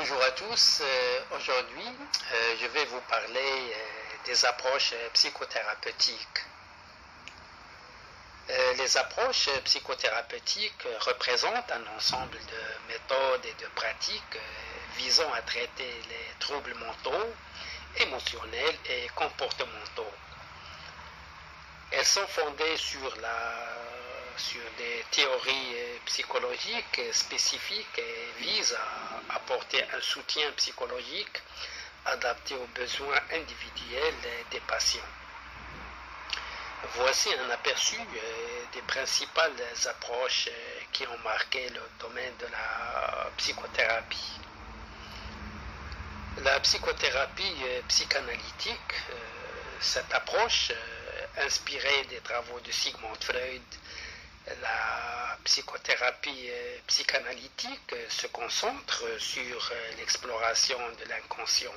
Bonjour à tous. Aujourd'hui, je vais vous parler des approches psychothérapeutiques. Les approches psychothérapeutiques représentent un ensemble de méthodes et de pratiques visant à traiter les troubles mentaux, émotionnels et comportementaux. Elles sont fondées sur des théories psychologiques spécifiques et visent à apporter un soutien psychologique adapté aux besoins individuels des patients. Voici un aperçu des principales approches qui ont marqué le domaine de la psychothérapie. La psychothérapie psychanalytique, cette approche inspirée des travaux de Sigmund Freud, la psychothérapie psychanalytique se concentre sur l'exploration de l'inconscient.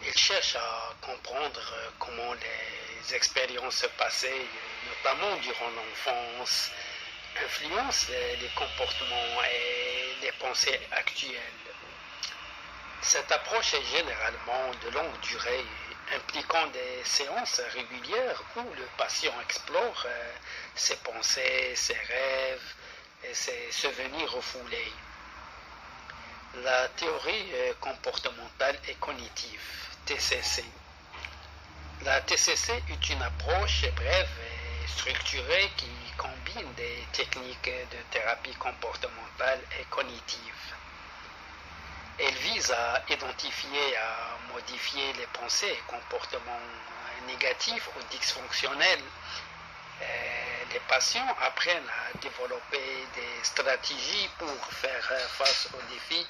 Il cherche à comprendre comment les expériences passées, notamment durant l'enfance, influencent les comportements et les pensées actuelles. Cette approche est généralement de longue durée, impliquant des séances régulières où le patient explore ses pensées, ses rêves et ses souvenirs refoulés. La théorie comportementale et cognitive, TCC. La TCC est une approche brève et structurée qui combine des techniques de thérapie comportementale et cognitive. Elle vise à identifier et à modifier les pensées et comportements négatifs ou dysfonctionnels. Les patients apprennent à développer des stratégies pour faire face aux défis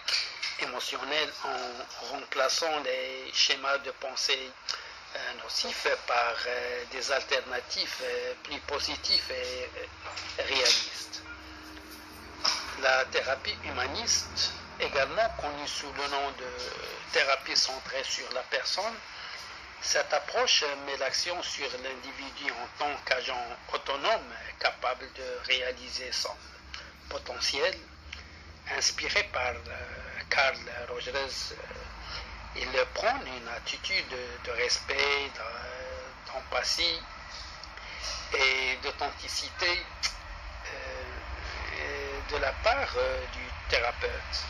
émotionnels en remplaçant les schémas de pensée nocifs par des alternatives plus positives et réalistes. La thérapie humaniste, également connue sous le nom de thérapie centrée sur la personne, cette approche met l'accent sur l'individu en tant qu'agent autonome capable de réaliser son potentiel. Inspiré par Carl Rogers, il prône une attitude de respect, d'empathie et d'authenticité de la part du thérapeute.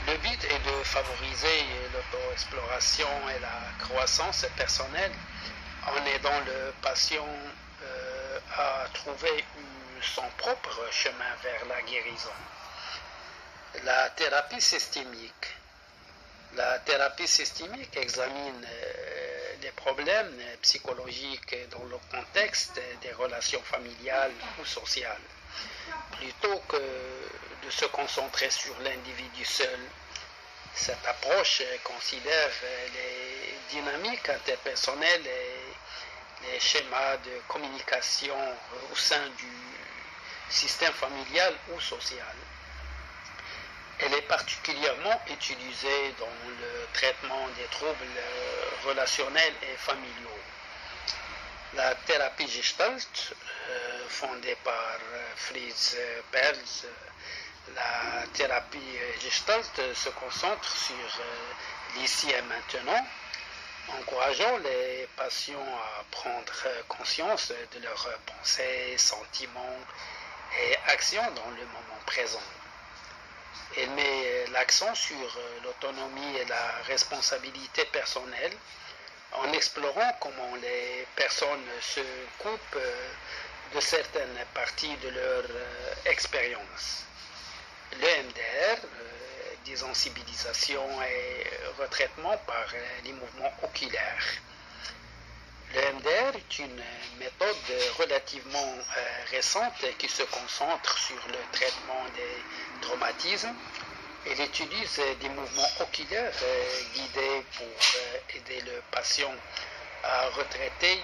Le but est de favoriser l'auto-exploration et la croissance personnelle en aidant le patient à trouver son propre chemin vers la guérison. La thérapie systémique. La thérapie systémique examine les problèmes psychologiques dans le contexte des relations familiales ou sociales. Plutôt que de se concentrer sur l'individu seul, cette approche considère les dynamiques interpersonnelles et les schémas de communication au sein du système familial ou social. Elle est particulièrement utilisée dans le traitement des troubles relationnels et familiaux. La thérapie Gestalt, fondée par Fritz Perls, la thérapie Gestalt se concentre sur l'ici et maintenant, encourageant les patients à prendre conscience de leurs pensées, sentiments et actions dans le moment présent. Elle met l'accent sur l'autonomie et la responsabilité personnelle, en explorant comment les personnes se coupent de certaines parties de leur expérience. L'EMDR, désensibilisation et retraitement par les mouvements oculaires. L'EMDR est une méthode relativement récente qui se concentre sur le traitement des traumatismes. Elle utilise des mouvements oculaires guidés pour aider le patient à retraiter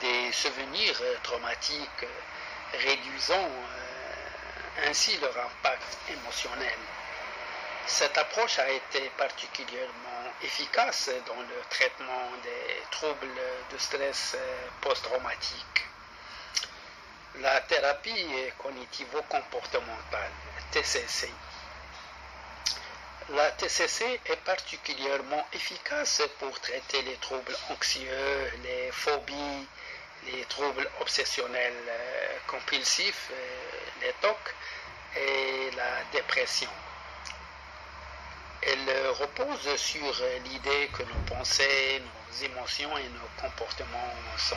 des souvenirs traumatiques, réduisant ainsi leur impact émotionnel. Cette approche a été particulièrement efficace dans le traitement des troubles de stress post-traumatique. La thérapie cognitivo-comportementale, TCC. La TCC est particulièrement efficace pour traiter les troubles anxieux, les phobies, les troubles obsessionnels compulsifs, les TOC et la dépression. Elle repose sur l'idée que nos pensées, nos émotions et nos comportements sont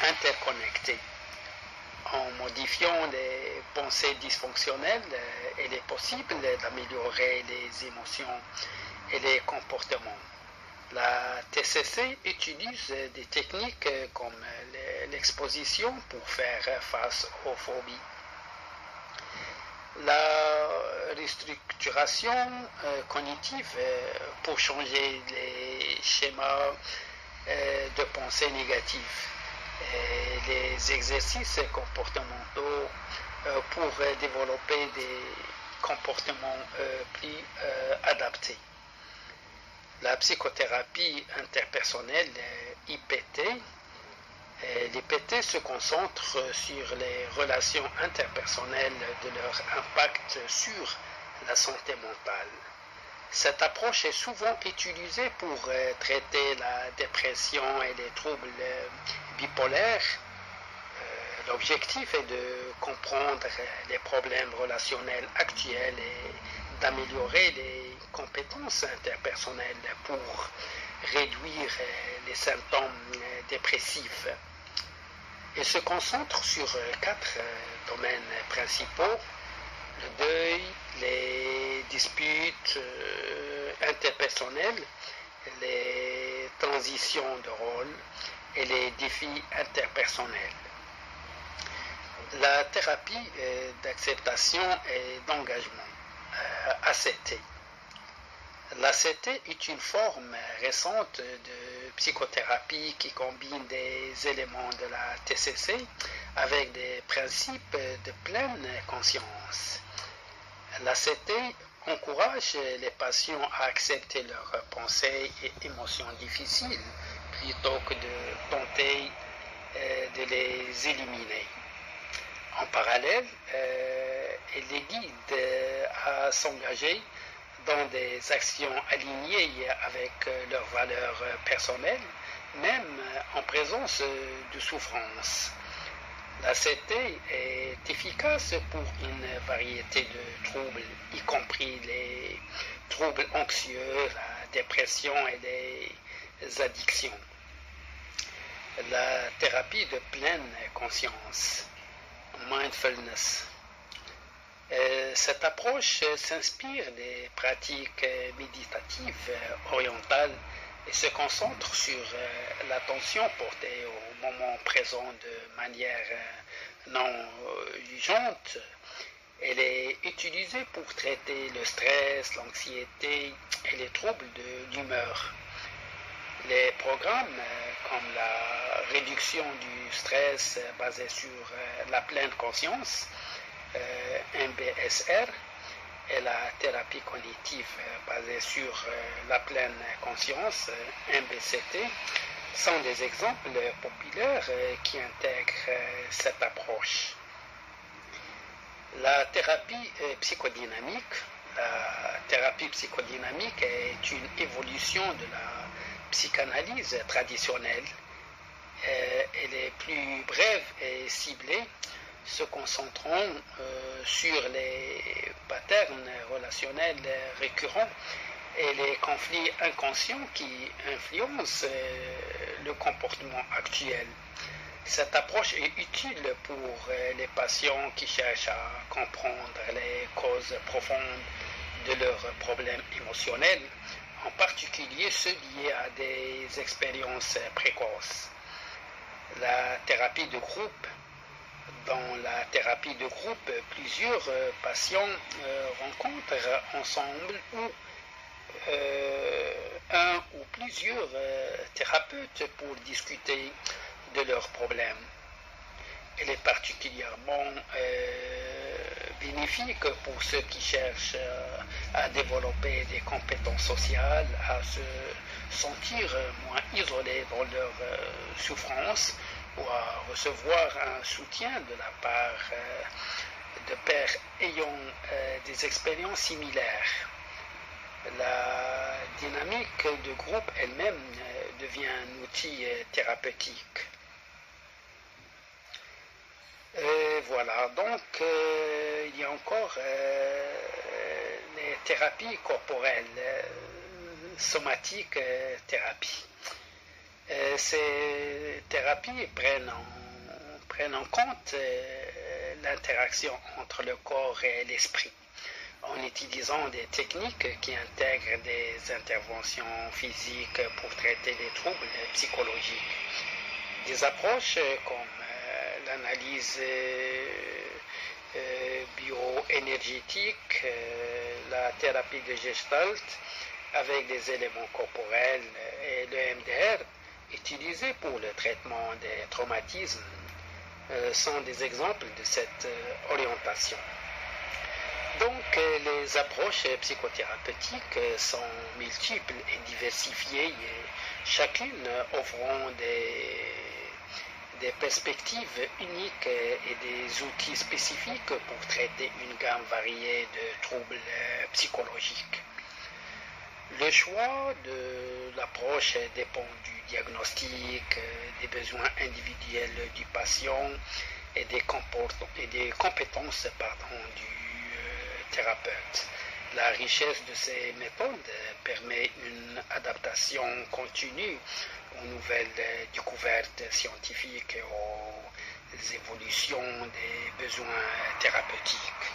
interconnectés. En modifiant les pensées dysfonctionnelles, il est possible d'améliorer les émotions et les comportements. La TCC utilise des techniques comme l'exposition pour faire face aux phobies. La restructuration cognitive pour changer les schémas de pensée négatives. Les exercices comportementaux pour développer des comportements plus adaptés. La psychothérapie interpersonnelle IPT. L'IPT se concentre sur les relations interpersonnelles de leur impact sur la santé mentale. Cette approche est souvent utilisée pour traiter la dépression et les troubles bipolaires. L'objectif est de comprendre les problèmes relationnels actuels et d'améliorer les compétences interpersonnelles pour réduire les symptômes dépressifs. Il se concentre sur 4 domaines principaux: le deuil, les disputes interpersonnelles, les transitions de rôle et les défis interpersonnels. La thérapie d'acceptation et d'engagement, ACT. L'ACT est une forme récente de psychothérapie qui combine des éléments de la TCC avec des principes de pleine conscience. L'ACT encourage les patients à accepter leurs pensées et émotions difficiles plutôt que de tenter de les éliminer. En parallèle, elle les guide à s'engager dans des actions alignées avec leurs valeurs personnelles, même en présence de souffrance. L'ACT est efficace pour une variété de troubles, y compris les troubles anxieux, la dépression et les addictions. La thérapie de pleine conscience, mindfulness. Cette approche s'inspire des pratiques méditatives orientales et se concentre sur l'attention portée au moment présent de manière non jugeante. Elle est utilisée pour traiter le stress, l'anxiété et les troubles de l'humeur. Les programmes comme la réduction du stress basée sur la pleine conscience, MBSR, et la thérapie cognitive basée sur la pleine conscience, MBCT, sont des exemples populaires qui intègrent cette approche. La thérapie psychodynamique. La thérapie psychodynamique est une évolution de la psychanalyse traditionnelle. Elle est plus brève et ciblée, se concentrant sur les patterns relationnels récurrents et les conflits inconscients qui influencent le comportement actuel. Cette approche est utile pour les patients qui cherchent à comprendre les causes profondes de leurs problèmes émotionnels, en particulier ceux liés à des expériences précoces. La thérapie de groupe. Dans la thérapie de groupe, plusieurs patients rencontrent ensemble un ou plusieurs thérapeutes pour discuter de leurs problèmes. Elle est particulièrement bénéfique pour ceux qui cherchent à développer des compétences sociales, à se sentir moins isolés dans leur souffrance, ou à recevoir un soutien de la part de pairs ayant des expériences similaires. la dynamique de groupe elle-même devient un outil thérapeutique. Voilà, donc il y a encore les thérapies corporelles, somatiques thérapies. Ces thérapies prennent en compte l'interaction entre le corps et l'esprit, en utilisant des techniques qui intègrent des interventions physiques pour traiter des troubles psychologiques. Des approches comme l'analyse bioénergétique, la thérapie de Gestalt avec des éléments corporels et le MDR utilisés pour le traitement des traumatismes sont des exemples de cette orientation. Donc, les approches psychothérapeutiques sont multiples et diversifiées, chacune offrant des perspectives uniques et des outils spécifiques pour traiter une gamme variée de troubles psychologiques. Le choix de l'approche dépend du diagnostic, des besoins individuels du patient et des compétences du thérapeute. La richesse de ces méthodes permet une adaptation continue aux nouvelles découvertes scientifiques et aux évolutions des besoins thérapeutiques.